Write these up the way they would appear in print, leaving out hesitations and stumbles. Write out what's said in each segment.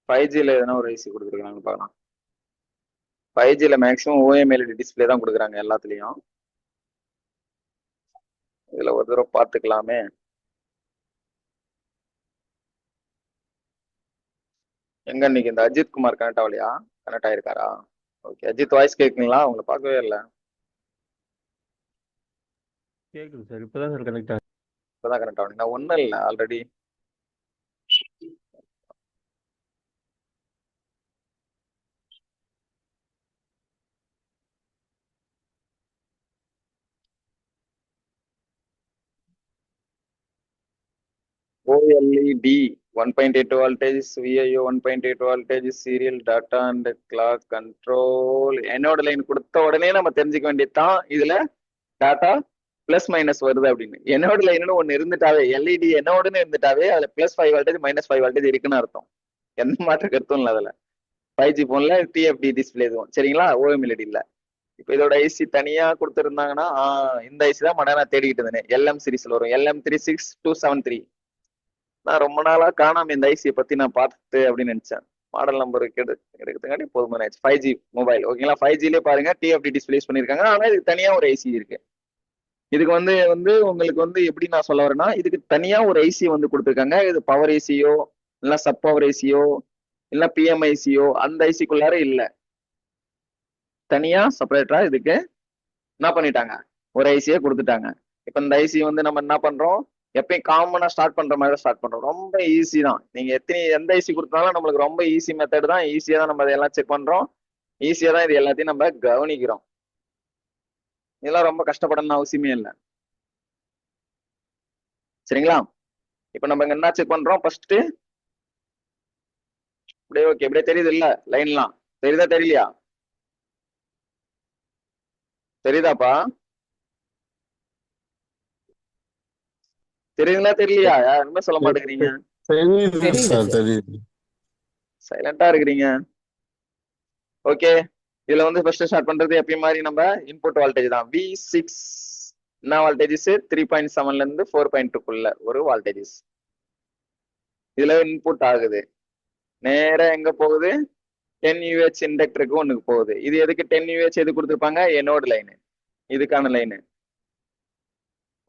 5Gல எதனா ஒரு ஐசி கொடுத்துருக்காங்க பார்க்கலாம். 5Gல மேக்ஸிமம் ஓஎம்எல்இடி டிஸ்பிளே தான் கொடுக்குறாங்க எல்லாத்துலயும். இதுல ஒரு தடவை பார்த்துக்கலாமே. எங்க இன்னைக்கு இந்த அஜித் குமார் கனெக்ட் ஆகலையா? கனெக்ட் ஆயிருக்காரா? ஓகே, அஜித் வாய்ஸ் கேட்குங்களா? உங்களை பார்க்கவே இல்லை. கேக்குது சார், இப்பதான் சார் கனெக்ட் ஆகுது. இப்பதான் கனெக்ட் ஆகணும். நான் ஒன்றும் இல்லை already. OLED 1.8 voltage, VIO 1.8 voltage, serial data and clock control. என்னோட லைன் கொடுத்த உடனே நம்ம தெரிஞ்சுக்க வேண்டியதுதான் இதுல டாட்டா பிளஸ் மைனஸ் வருது அப்படின்னு. என்னோட லைன்னு ஒண்ணு இருந்துட்டாவே, எல்இடி என்னோடன்னு இருந்துட்டாவே அதுல +5 voltage -5 voltage இருக்குன்னு அர்த்தம். எந்த மாற்ற கருத்தும் இல்லை அதுல. 5G போன்ல TFT டிஸ்பிளே இதுவும் சரிங்களா, ஓஎம்எல்இடி இல்ல. இப்ப இதோட ஐசி தனியா கொடுத்துருந்தாங்கன்னா இந்த ஐசி தான் மடா நான் தேடிக்கிட்டு இருந்தேன். LM சீரிஸ்ல வரும், LM36273. நான் ரொம்ப நாளா காணாம இந்த ஐசியை பத்தி நான் பார்த்து அப்படின்னு நினைச்சேன். மாடல் நம்பர் எடுக்கிறதுக்காண்டி போதுமான 5G மொபைல் ஓகேங்களா. 5Gலே பாருங்க டிஎஃப்டி டிஸ்பிளே யூஸ் பண்ணிருக்காங்க. ஆனா இதுக்கு தனியா ஒரு ஐசி இருக்கு. இதுக்கு வந்து உங்களுக்கு வந்து எப்படி நான் சொல்ல வரேன்னா, இதுக்கு தனியா ஒரு ஐசி வந்து கொடுத்துருக்காங்க. இது பவர் ஐசியோ இல்ல சப் பவர் ஐசியோ இல்ல பிஎம்ஐசியோ அந்த ஐசிக்குள்ளார இல்ல. தனியா செப்பரேட்டரா இதுக்கு என்ன பண்ணிட்டாங்க, ஒரு ஐசியே கொடுத்துட்டாங்க. இப்ப இந்த ஐசி வந்து நம்ம என்ன பண்றோம், எப்பயும் காமனா ஸ்டார்ட் பண்ற மாதிரி தான் ஸ்டார்ட் பண்றோம். ரொம்ப ஈஸி தான். நீங்க எந்த ஐசி கொடுத்தாலும் நம்மளுக்கு ரொம்ப ஈஸி மெத்தட் தான். ஈஸியா தான் நம்ம இதெல்லாம் செக் பண்றோம். ஈஸியா தான் இது எல்லாத்தையும் நம்ம கவனிக்கிறோம். இதெல்லாம் ரொம்ப கஷ்டப்படணும்னு அவசியமே இல்லை சரிங்களா. இப்ப நம்ம இங்க என்ன செக் பண்றோம் ஃபர்ஸ்ட். அப்படியே ஓகே, இப்படியே தெரியுது இல்ல லைன்லாம்? தெரியுதா தெரியலையா? தெரியுதாப்பா? தெரியுதுங்களா தெரியலையா? யாருமே சொல்ல மாட்டேங்கிறீங்க. சைலண்டா இருக்கிறீங்க. ஓகே, இதுல வந்து ஃபர்ஸ்ட் ஸ்டார்ட் பண்றது எப்பயும் மாதிரி நம்ம இன்புட் வால்டேஜ் தான். V6 என்ன வால்டேஜஸ்? 3.7ல இருந்து 4.2குள்ள ஒரு வால்டேஜஸ் இதுல இன்புட் ஆகுது. நேரா எங்க போகுது? 10 UH இண்டக்டருக்கு ஒண்ணுக்கு போகுது. இது எதுக்கு 10 UH எது கொடுத்துருப்பாங்க? என்னோட லைனு, இதுக்கான லைனு.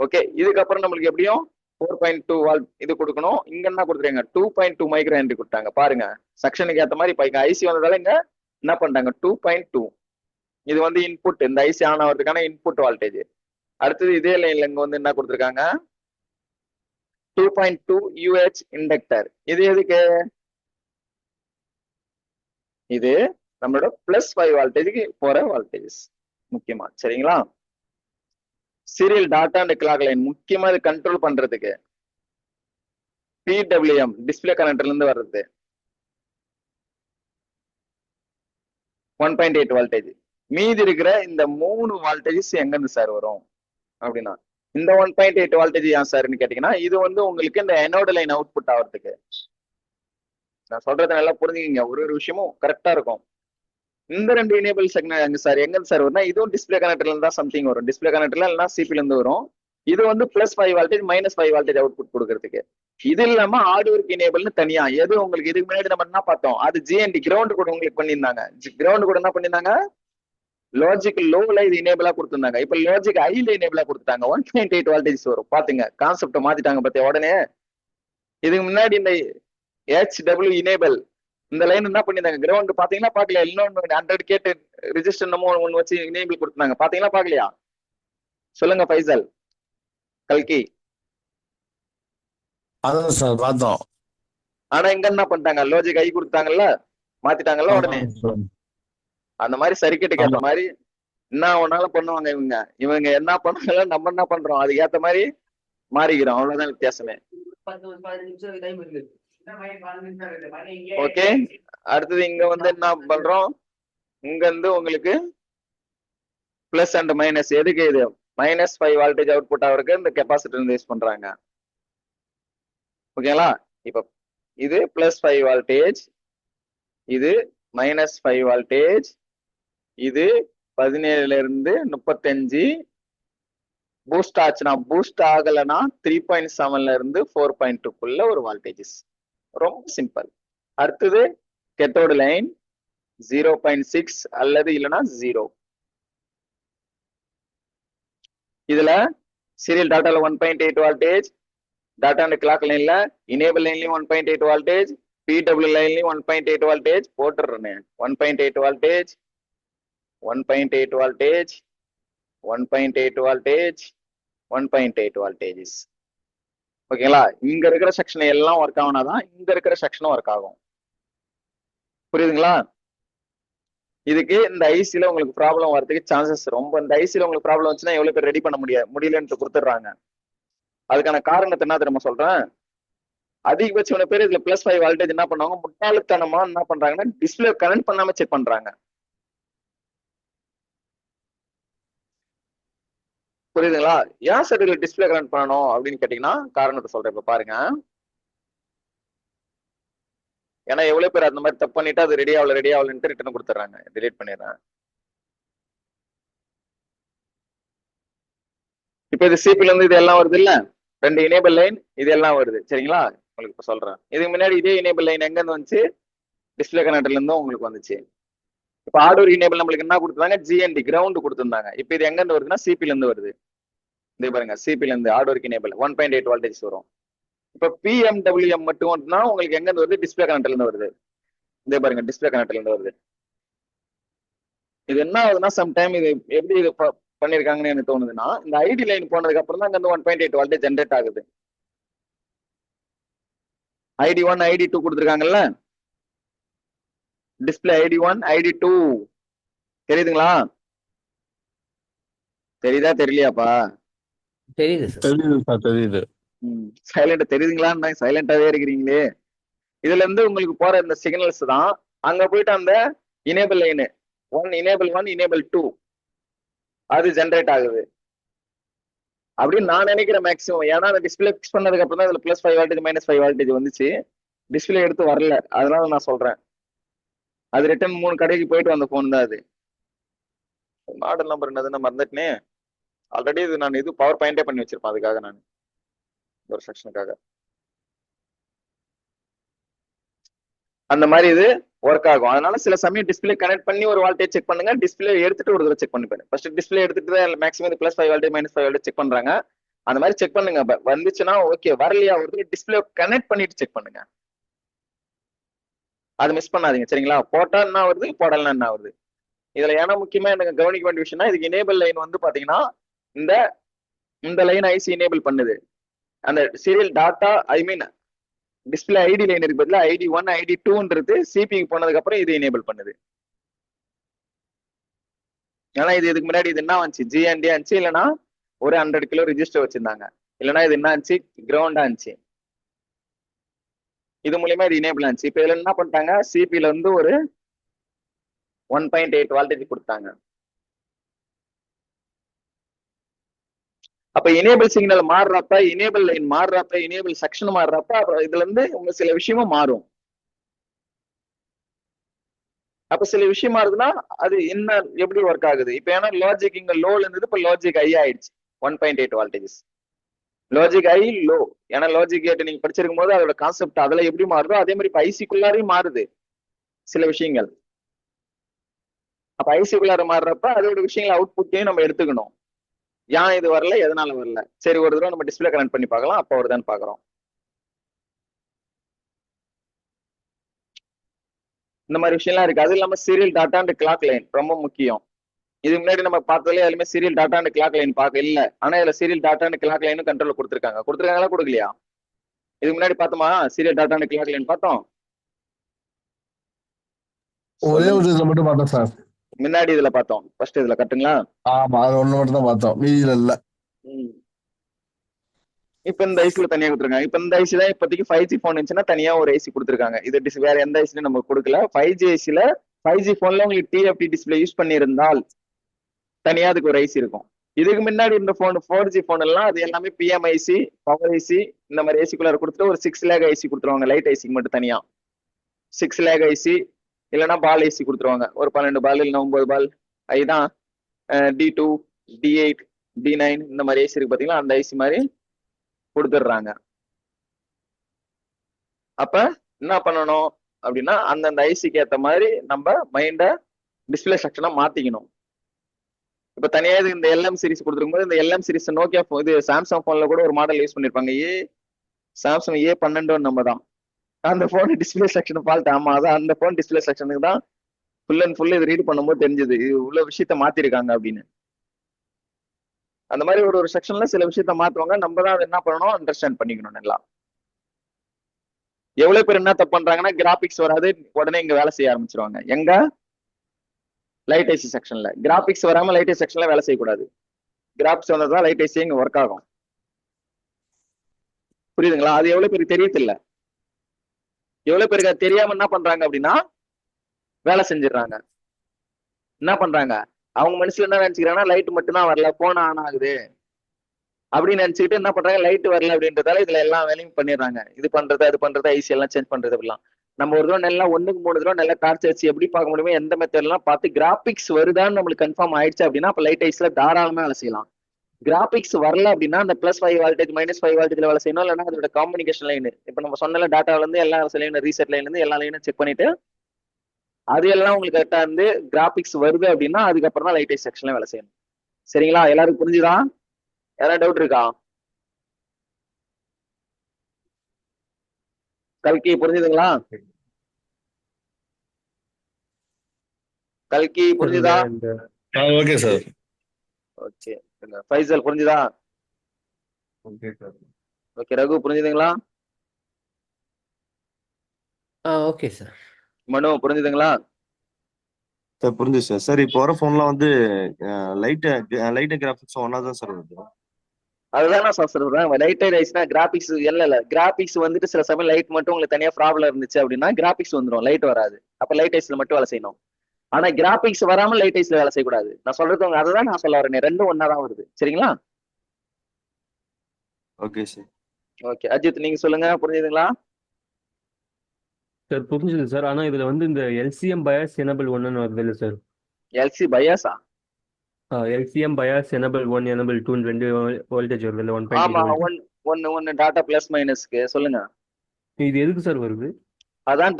ஓகே, இதுக்கப்புறம் நம்மளுக்கு எப்படியும் 4.2 வால்ட் இது கொடுக்கணும். இங்க என்ன கொடுத்துருக்காங்க? 2.2 மைக்ரோ ஹென்றி கொடுத்தாங்க. பாருங்க செக்ஷனுக்கு ஏற்ற மாதிரி இப்ப ஐசி வந்ததால இங்க என்ன பண்றாங்க? 2.2. இது வந்து இன்புட், இந்த ஐசி ஆன் ஆகிறதுக்கான இன்புட் வால்டேஜ். அடுத்தது இதே லைன்ல இங்க வந்து என்ன கொடுத்துருக்காங்க? 2.2 UH இண்டக்டர். இது எதுக்கு? இது நம்மளோட +5 வால்டேஜுக்கு போற வால்டேஜ் முக்கியமா சரிங்களா. Serial tata and clock line முக்கியமா இது கண்ட்ரோல் பண்றதுக்கு. PWM டிஸ்பிளே கனெக்டர்ல இருந்து வர்றது 1.8 வால்டேஜ். மீதி இருக்கிற இந்த 3 வால்டேஜஸ் எங்க இருந்து சார் வரும் அப்படின்னா, இந்த 1.8 வால்டேஜ் ஏன் சார்ன்னு கேட்டீங்கன்னா, இது வந்து உங்களுக்கு இந்த எனோட லைன் அவுட்புட் ஆகிறதுக்கு. நான் சொல்றதை நல்லா புரிஞ்சுக்கிங்க, ஒரு விஷயமும் கரெக்டா இருக்கும். இந்த 2 எனேபிள் செக்மெண்ட் எங்க சார் வரும்னா, இதுவும் டிஸ்பிளே கனெக்டர்ல இருந்தா சம்திங் வரும். டிஸ்பிளே கனெக்டர்ல இல்லைன்னா சிபில இருந்து வரும். இது வந்து +5 வால்டேஜ் -5 வால்டேஜ் அவுட்புட் கொடுக்கறதுக்கு. இது இல்லாம ஹார்ட்வேர் எனேபிள்னு தனியா எது உங்களுக்கு இதுக்கு முன்னாடி நம்ம என்ன பார்த்தோம், அது ஜிஎன்டி கிரவுண்ட் கூட உங்களுக்கு பண்ணியிருந்தாங்க. கிரவுண்ட் கூட என்ன பண்ணியிருந்தாங்க? லாஜிக் லோல இது எனேபிளா கொடுத்திருந்தாங்க. இப்ப லாஜிக் ஹைல எனேபிளா கொடுத்துட்டாங்க. 1.8 வால்டேஜ் வரும். பாத்துங்க கான்செப்ட் மாத்திட்டாங்க பாத்தியா உடனே. இதுக்கு முன்னாடி இந்த HW எனேபிள் இந்த லைன் என்ன பண்ணிருந்தாங்க? கிரவுண்ட் பாத்தீங்களா பாக்கலையா? இன்னொன்னு 100 கேட்டு ரிஜிஸ்டர் நம்ம ஒண்ணு வச்சு எனேபிள் கொடுத்தாங்க. பாத்தீங்களா பாக்கலையா? சொல்லுங்க ஃபைசல், கல்கி. அதான் சார் பார்த்தோம். ஆனா இங்க என்ன பண்ணிட்டாங்க? லாஜிக் ஐ கொடுத்தாங்கல்ல, மாத்திட்டாங்கல்ல உடனே. அந்த மாதிரி சர்க்கிட்டுக்கு ஏத்த மாதிரி என்ன ஒன்னாலும் பண்ணுவாங்க இவங்க. இவங்க என்ன பண்ணாங்க, நம்ம என்ன பண்றோம், அதுக்கு ஏத்த மாதிரி மாறிக்கிறோம். அவ்வளவுதான் வித்தியாசமே. ஓகே, அடுத்தது இங்க வந்து என்ன பண்றோம்? இங்க இருந்து உங்களுக்கு பிளஸ் அண்ட் மைனஸ் எதுக்கு? இது -5 வால்டேஜ் அவுட்புட் ஆகிறதுக்கு இந்த கெப்பாசிட்டர் யூஸ் பண்றாங்க. ஓகேங்களா? இப்ப இது +5 வால்டேஜ், இது -5 வால்டேஜ், இது 17ல இருந்து 35 பூஸ்ட் ஆச்சுன்னா, பூஸ்ட் ஆகலைன்னா 3.7ல இருந்து 4.2குள்ள ஒரு வால்டேஜஸ். ரொம்ப சிம்பிள். அடுத்தது கேத்தோடு லைன் 0.6 அல்லது இல்லைன்னா 0. இதுல சீரியல் டாட்டால 1.8 வோல்டேஜ், டாட்டா அண்ட் கிளாக் லைன்ல இனேபிள் லைன்லயும் 1.8 வோல்டேஜ், பிடபிள்யூ லைன்லயும் 1.8 வோல்டேஜ் போட்டுறேன். 1.8 வோல்டேஜ், 1.8 வோல்டேஜ், 1.8 வோல்டேஜ், 1.8 வோல்டேஜஸ். ஓகேங்களா? இங்க இருக்கிற செக்ஷன் எல்லாம் ஒர்க் ஆகுனாதான் இங்க இருக்கிற செக்ஷனும் ஒர்க் ஆகும். புரியுதுங்களா? இதுக்கு இந்த ஐசில உங்களுக்கு ப்ராப்ளம் வரதுக்கு சான்சஸ் ரொம்ப. இந்த ஐசில உங்களுக்கு ப்ராப்ளம் வந்துச்சுன்னா எவ்வளவு பேர் ரெடி பண்ண முடியலன்னு கொடுத்துட்றாங்க. அதுக்கான காரணத்தை என்ன தெரியுமா சொல்றேன்? அதிகபட்சமான பேர் இதுல +5 வோல்டேஜ் என்ன பண்ணுவாங்க, முட்டாள்தனமா என்ன பண்றாங்கன்னா டிஸ்பிளே கனெக்ட் பண்ணாம செக் பண்றாங்க. புரியுதுங்களா? ஏன் சார் இதுல டிஸ்பிளே கனெக்ட் பண்ணணும் அப்படின்னு கேட்டீங்கன்னா காரணத்தை சொல்றேன். இப்ப பாருங்க, ஏன்னா எவ்வளவு பேர் அந்த மாதிரி தப்பு பண்ணிட்டு அது ரெடி ஆகலன்ட்டு ரிட்டர்ன் கொடுத்துறாங்க, டிலீட் பண்ணிடுறேன். இப்ப இது சிபில இருந்து இது எல்லாம் வருது இல்ல, 2 எனேபிள் லைன் இது எல்லாம் வருது. சரிங்களா? உங்களுக்கு இப்ப சொல்றேன். இதுக்கு முன்னாடி இதே எனேபிள் லைன் எங்க இருந்து வந்துச்சு, டிஸ்பிளே கனெக்டர்ல இருந்தும் உங்களுக்கு வந்துச்சு. இப்ப ஹார்ட்வேர் எனேபிள் நம்மளுக்கு என்ன கொடுத்தாங்க, ஜிஎன்டி கிரவுண்ட் கொடுத்திருந்தாங்க. இப்ப இது எங்க இருந்து வருதுன்னா சிபில இருந்து வருது. இது பாருங்க, சிபில இருந்து ஹார்ட்வேர் எனேபிள் 1.8 வோல்டேஜ் வரும். இப்ப பிஎம்டபிள்யூஎம் மட்டும் உங்களுக்கு எங்க இருந்து வருது, டிஸ்பிளே கனெக்டர்ல இருந்து வருது. இதே பாருங்க, டிஸ்பிளே கனெக்டர்ல இருந்து வருது. இது என்ன ஆகுதுன்னா சம்டைம் இது எப்படி இது பண்ணிருக்காங்கன்னு எனக்கு தோணுதுன்னா, இந்த ஐடி லைன் போனதுக்கு அப்புறம் தான் அங்க 1.8 வோல்டேஜ் ஜென்ரேட் ஆகுது. ID1 ID2 கொடுத்துருக்காங்கல்ல, display ID1 ID2 தெரியுதுங்களா? தெரியுதா தெரியலையாப்பா? தெரியுது சார். தெரியுது. சைலண்ட் தெரியுதுங்களான்னு சைலண்டாவே இருக்கிறீங்களே. இதுல இருந்து உங்களுக்கு போற இந்த சிக்னல்ஸ் தான் அங்க போயிட்டு அந்த இனேபிள் லைன் 1 எனேபிள் 2 அது ஜென்ரேட் ஆகுது அப்படின்னு நான் நினைக்கிறேன் மேக்ஸிமம். ஏன்னா அந்த டிஸ்பிளே பிக்ஸ் பண்ணதுக்கு அப்புறம் தான் இதுல +5 வோல்டேஜ் -5 வோல்டேஜ் வந்துச்சு. டிஸ்பிளே எடுத்து வரல, அதனால நான் சொல்றேன். அது ரிட்டர்ன் 3 கடைக்கு போயிட்டு வந்த போன் தான் அது. மாடல் நம்பர் என்னதுன்னு மறந்துட்டேனே. ஆல்ரெடி இது நான் இது பவர் பாயிண்டே பண்ணி வச்சிருப்பேன் அதுக்காக, நான் ஒரு செக்ஷனுக்காக. அந்த மாதிரி இது ஒர்க் ஆகும். அதனால சில சமயம் டிஸ்பிளே கனெக்ட் பண்ணி ஒரு வோல்டேஜ் செக் பண்ணுங்க, டிஸ்பிளே எடுத்துட்டு ஒரு தடவை செக் பண்ணிப்பேன். ஃபர்ஸ்ட் டிஸ்பிளே எடுத்துட்டு தான் மேக்ஸிமம் +5 வோல்டேஜ் -5 வோல்டேஜ் செக் பண்றாங்க. அந்த மாதிரி செக் பண்ணுங்க. வந்துச்சுன்னா ஓகே, வரலையா ஒரு தடவை டிஸ்பிளே கனெக்ட் பண்ணிட்டு செக் பண்ணுங்க. அது மிஸ் பண்ணாதீங்க. சரிங்களா? போட்டா என்ன வருது, போடலாம் என்ன வருது. இதுல ஏன்னா முக்கியமா எனக்கு கவனிக்க வேண்டிய விஷயம்னா, இதுக்கு எனேபிள் லைன் பாத்தீங்கன்னா இந்த லைன் ஐசி எனேபிள் பண்ணுது. அந்த serial data display ID line இருக்கு பதிலா ID1 ID2ன்றது சிபிக்கு போனதுக்கு அப்புறம் இது எனேபிள் பண்ணுது. ஏன்னா இது இதுக்கு முன்னாடி இது என்ன வந்துச்சு, ஜிஎன்டி ஆச்சு, இல்லைன்னா ஒரு 100 கிலோ ரிஜிஸ்டர் வச்சிருந்தாங்க, இல்லைன்னா இது என்ன ஆச்சு, கிரவுண்டா இருந்துச்சு. இது மூலியமா இது எனேபிள் ஆச்சு. இப்ப இதுல என்ன பண்ணிட்டாங்க, சிபில இருந்து ஒரு 1.8 வோல்டேஜ் கொடுத்தாங்க. அப்ப எனேபிள் சிக்னல் மாறுறப்ப, எனேபிள் லைன் மாறுறப்ப, எனேபிள் செக்ஷன் மாறுறப்ப அப்புறம் இதுல இருந்து உங்க சில விஷயமும் மாறும். அப்ப சில விஷயம் மாறுதுன்னா அது என்ன எப்படி ஒர்க் ஆகுது. இப்ப ஏன்னா லாஜிக் இங்க லோல இருந்தது, இப்ப லாஜிக் ஹை ஆயிடுச்சு 1.8 வோல்டேஜஸ். லாஜிக் ஹை லோ, ஏன்னா லாஜிக் கேட் நீங்க படிச்சிருக்கும் போது அதோட கான்செப்ட் அதுல எப்படி மாறுதோ அதே மாதிரி இப்ப ஐசிக்குள்ளாரையும் மாறுது சில விஷயங்கள். அப்ப ஐசிக்குள்ளார மாறுறப்ப அதோட விஷயங்கள் அவுட்புட்டையும் நம்ம எடுத்துக்கணும். ஏன் இது வரல, எதனால வரல, சரி ஒரு தடவை நம்ம டிஸ்பிளே கனெக்ட் பண்ணி பார்க்கலாம், அப்ப வருதான்னு பாக்குறோம். இந்த மாதிரி விஷயம்லாம் இருக்கு. அது இல்லாம serial tata and clock line ரொம்ப முக்கியம். இது முன்னாடி நம்ம பார்த்ததுல எல்லாமே serial tata and clock line பார்க்க இல்ல, ஆனா இதுல சீரியல் டாட்டா அண்ட் கிளாக் லைனும் கண்ட்ரோல் கொடுத்துருக்காங்களா கொடுக்கலையா? இதுக்கு முன்னாடி பார்த்தோமா serial tata and clock line பார்த்தோம்? ஒரே ஒரு இதுல மட்டும் பார்த்தோம் சார். முன்னாடி இதுல பார்த்தோம், ஃபர்ஸ்ட் இதுல கட்டுங்களா? ஆமா, அது ஒண்ணு மட்டும் தான் பார்த்தோம், மீதியில இல்ல. இப்ப இந்த ஐசில தனியா கொடுத்துருக்காங்க. இப்ப இந்த ஐசி தான் இப்போதைக்கு 5G போன் இருந்துச்சுன்னா தனியா ஒரு ஐசி கொடுத்துருக்காங்க. இது வேற எந்த ஐசிலும் நம்ம கொடுக்கல. 5G ஐசில 5G போன்ல உங்களுக்கு டிஎஃப்டி டிஸ்பிளே யூஸ் பண்ணியிருந்தால் தனியா அதுக்கு ஒரு ஐசி இருக்கும். இதுக்கு முன்னாடி இந்த போன் 4G போன் எல்லாம் அது எல்லாமே பிஎம் ஐசி, பவர் ஐசி, இந்த மாதிரி ஐசிக்குள்ளார கொடுத்துட்டு ஒரு 6 லேக் ஐசி கொடுத்துருவாங்க. லைட் ஐசிக்கு மட்டும் தனியா 6 லேக் ஐசி, இல்லைன்னா பால் ஐசி கொடுத்துருவாங்க. ஒரு 12 பால் இல்லைன்னா 9 பால் ஐதான் D2, D8, D9 இந்த மாதிரி ஐசி இருக்கு பாத்தீங்களா, அந்த ஐசி மாதிரி கொடுத்துடுறாங்க. அப்ப என்ன பண்ணணும், அப்படின்னா அந்தந்த ஐசிக்கு ஏத்த மாதிரி நம்ம மைண்ட டிஸ்பிளே செக்ஷனா மாத்திக்கணும். இப்ப தனியா இந்த எல்எம் சீரிஸ் கொடுத்துருக்கும் போது இந்த எல்எம் சீரிஸ் நோக்கியா இது சாம்சங் போன்ல கூட ஒரு மாடல் யூஸ் பண்ணிருப்பாங்க. சாம்சங் A12 நம்ம தான் அந்த போன் டிஸ்பிளே செக்ஷன் ஃபால்ட். ஆமா, அதான் அந்த போன் டிஸ்பிளே செக்ஷனுக்கு தான் ஃபுல் அண்ட் ஃபுல் இது ரீட் பண்ணும்போது தெரிஞ்சது இது இவ்வளவு விஷயத்த மாத்திருக்காங்க அப்படின்னு. அந்த மாதிரி ஒரு செக்ஷன்ல சில விஷயத்த மாத்துவாங்க. நம்ம தான் அதை என்ன பண்ணணும், அண்டர்ஸ்டாண்ட் பண்ணிக்கணும் நல்லா. எவ்வளவு பேர் என்ன தப்பு பண்றாங்கன்னா, கிராபிக்ஸ் வராது உடனே இங்க வேலை செய்ய ஆரம்பிச்சிருவாங்க. எங்க லைட் ஐசி செக்ஷன்ல கிராபிக்ஸ் வராம லைட் ஐசி செக்ஷன்ல வேலை செய்யக்கூடாது. கிராபிக்ஸ் வந்ததுதான் லைட் ஐசி இங்க ஒர்க் ஆகும். புரியுதுங்களா? அது எவ்வளவு பேருக்கு தெரியறது இல்ல. எவ்வளவு பேருக்கு அது தெரியாம என்ன பண்றாங்க அப்படின்னா வேலை செஞ்சிடறாங்க. என்ன பண்றாங்க, அவங்க மனசுல என்ன நினைச்சுக்கிறாங்கன்னா லைட் மட்டும் தான் வரல, போன் ஆன் ஆகுது அப்படின்னு நினைச்சுக்கிட்டு என்ன பண்றாங்க, லைட் வரல அப்படின்றதால இதுல எல்லா வேலையும் பண்ணிடுறாங்க. இது பண்றது அது பண்றது ஐசி எல்லாம் சேஞ்ச் பண்றது அப்படிலாம். நம்ம ஒரு தடவை நல்லா 1க்கு 3 தடவை நல்லா டார்ச் வச்சு எப்படி பார்க்க முடியுமோ எந்த மெத்தட்லாம் பார்த்து கிராபிக்ஸ் வருதான்னு நம்மளுக்கு கன்ஃபார்ம் ஆயிடுச்சு அப்படின்னா அப்ப லைட் ஐஸ்ல தாராளமா வேலை செய்யலாம். கிராபிக்ஸ் வரல அப்படின்னா அந்த +5 வால்டேஜ் -5 வால்டேஜ்ல வேலை செய்யணும். இல்லைன்னா அதோட காம்யூனிகேஷன் லைன் இப்ப நம்ம சொன்ன டேட்டால இருந்து எல்லா லைன் ரீசெட் லைன்ல இருந்து எல்லா லைனும் செக் பண்ணிட்டு அது எல்லாம் உங்களுக்கு கரெக்டா இருந்து கிராபிக்ஸ் வருது அப்படின்னா அதுக்கப்புறம் தான் லைட் ஐஸ் செக்ஷன்ல வேலை செய்யணும். சரிங்களா? எல்லாருக்கும் புரிஞ்சுதா? யாராவது டவுட் இருக்கா? கல்கி புரிஞ்சுதுங்களா? கல்கி புரிஞ்சுதா? Okay sir. ஓகே. ஃபைசல் புரிஞ்சுதா? Okay sir. ஓகே. ரகு புரிஞ்சுதுங்களா? Okay sir. மனு புரிஞ்சுதுங்களா? சார் புரிஞ்சு சார். சார் இப்போ வர ஃபோன்லாம் வந்து லைட் கிராஃபிக்ஸ் ஒன்னா தான் சார் வருது. அதுதான் நான் சொல்றேன். லைட் ஐஸ்னா கிராபிக்ஸ் இல்ல கிராபிக்ஸ் வந்துட்டு சில சமயம் லைட் மட்டும் உங்களுக்கு தனியா ப்ராப்ளம் இருந்துச்சு அப்படின்னா கிராபிக்ஸ் வந்துடும், லைட் வராது. அப்ப லைட் ஐஸ்ல மட்டும் வேலை செய்யணும். ஆனா கிராபிக்ஸ் வராம லைட் ஐஸ்ல வேலை செய்யக்கூடாது. நான் சொல்றது அதுதான் நான் சொல்ல வரேன். ரெண்டும் ஒன்னாதான் வருது. சரிங்களா? Okay sir. ஓகே. அஜித் நீங்க சொல்லுங்க, புரிஞ்சுதுங்களா? சார் புரிஞ்சுது சார். ஆனா இதுல வந்து இந்த எல்சிஎம் பயாஸ் எனபிள் 1 வருது இல்லை சார்? எல்சி பயாஸா? LCM bias enable 1 enable 2 2 voltage வருது இல்லை? ஆமா, 1.8 ஒன்னு டாட்டா பிளஸ் மைனஸ்க்கு சொல்லுங்க. இது எதுக்கு சார் வருது? அதான்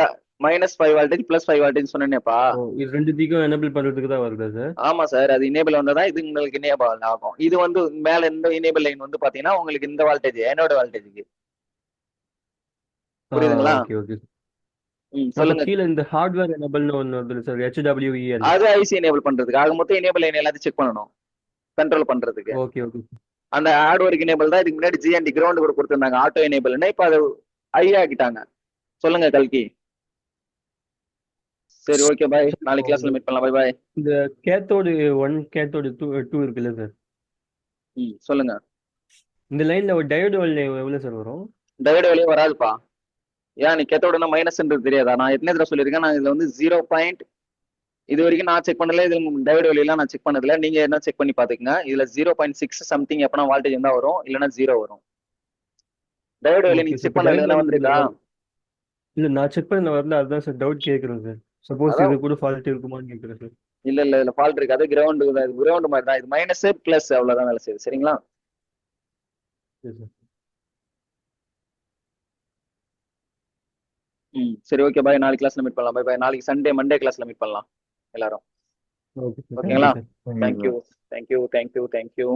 -5 வால்டேஜ் +5 வால்டேஜ் சொன்னேன்ப்பா. இது ரெண்டுத்தையும் எனபிள் பண்றதுக்கு தான் வருதா சார்? ஆமா சார், அது இனேபிள் வந்ததா இது உங்களுக்கு இனேபிள் ஆகும். இது வந்து மேல இந்த இனேபிள் லைன் வந்து பாத்தீங்கன்னா உங்களுக்கு இந்த வால்டேஜ் என்னோட வால்டேஜுக்கு. புரியுதுங்களா? Okay okay. சொல்லுங்க. கீழே இந்த ஹார்ட்வேர் எனபிள்னு ஒன்று வருது சார், HWEL. அது ஐசி எனேபிள் பண்றதுக்கு ஆக மொத்தம் இனேபிள் லைன் எல்லாத்தையும் செக் பண்ணணும், கண்ட்ரோல் பண்றதுக்கு. Okay okay. அந்த ஹார்ட்வேர் எனேபிள் தான் இதுக்கு முன்னாடி ஜிஎன்டி கிரவுண்ட் கூட கொடுத்துருந்தாங்க ஆட்டோ எனேபிள்னா, இப்ப அதை ஐ ஆக்கிட்டாங்க. சொல்லுங்க கல்கி. சரி ஓகே பாய், நாளைக்கு கிளாஸ்ல மீட் பண்ணலாம். பாய். இந்த கேத்தோடு 1 கேத்தோடு 2 இருக்குல்ல சார்? சொல்லுங்க. இந்த லைன்ல ஒரு டயோடு எவ்வளவு சார் வரும்? டயோடு வெளியே வராதுப்பா. ஏன் நீ கேத்தோடனா மைனஸ்ன்றது தெரியாதா? நான் எத்தனை தடவை சொல்லியிருக்கேன், நான் இதுல வந்து 0. இது வரைக்கும் நான் செக் பண்ணல. இதுல டயோடு வெளியெல்லாம் நான் செக் பண்ணதில்ல. நீங்க என்ன செக் பண்ணி பாத்துக்கங்க. இதுல 0.6 சம்திங் எப்பனா வால்டேஜ் இருந்தா வரும், இல்லைன்னா 0 வரும். டயோடு வெளியே நீங்க செக் பண்ணல வந்திருக்கா? இல்ல நான் செக் பண்ண வரல, அதுதான் சார் டவுட் கேட்குறேன் சார். சப்போஸ் இது கூட ஃபால்ட் இருக்குமான்னு கேட்குறேன் சார். இல்ல இதுல ஃபால்ட் இருக்கு. அது கிரவுண்டு மாதிரி தான். இது மைனஸ் பிளஸ் அவ்வளவுதான் வேலை செய்யுது. சரிங்களா? சரி ஓகே பாய், நாளைக்கு கிளாஸ்ல மீட் பண்ணலாம். பாய். நாளைக்கு சண்டே மண்டே கிளாஸ்ல மீட் பண்ணலாம் எல்லாரும். ஓகேங்களா? தேங்க்யூ.